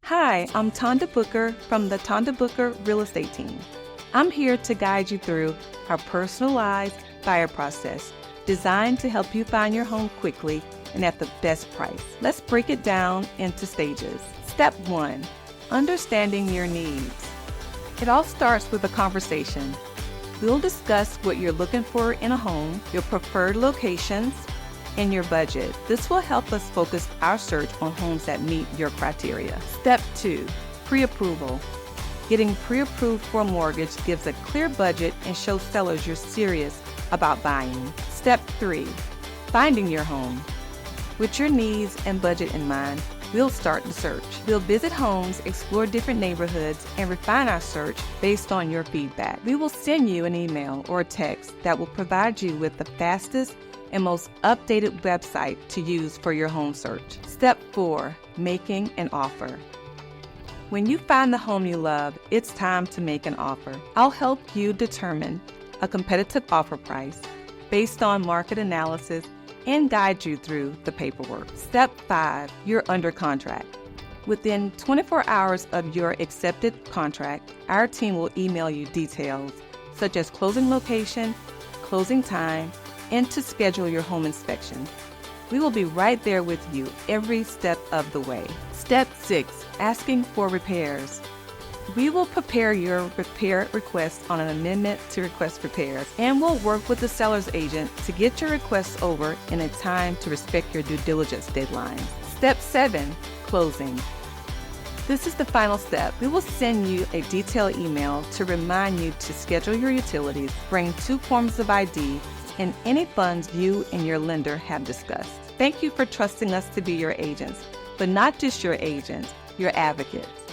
Hi, I'm Tonda Booker from the Tonda Booker Real Estate Team. I'm here to guide you through our personalized buyer process designed to help you find your home quickly and at the best price. Let's break it down into stages. Step 1, understanding your needs. It all starts with a conversation. We'll discuss what you're looking for in a home, your preferred locations, and your budget. This will help us focus our search on homes that meet your criteria. Step 2, pre-approval. Getting pre-approved for a mortgage gives a clear budget and shows sellers you're serious about buying. Step 3, finding your home. With your needs and budget in mind, we'll start the search. We'll visit homes, explore different neighborhoods, and refine our search based on your feedback. We will send you an email or a text that will provide you with the fastest and most updated website to use for your home search. Step 4, making an offer. When you find the home you love, it's time to make an offer. I'll help you determine a competitive offer price based on market analysis and guide you through the paperwork. Step 5, you're under contract. Within 24 hours of your accepted contract, our team will email you details such as closing location, closing time, and to schedule your home inspection. We will be right there with you every step of the way. Step 6, asking for repairs. We will prepare your repair request on an amendment to request repairs, and we'll work with the seller's agent to get your requests over in a time to respect your due diligence deadline. Step 7, closing. This is the final step. We will send you a detailed email to remind you to schedule your utilities, bring 2 forms of ID, and any funds you and your lender have discussed. Thank you for trusting us to be your agents, but not just your agents, your advocates.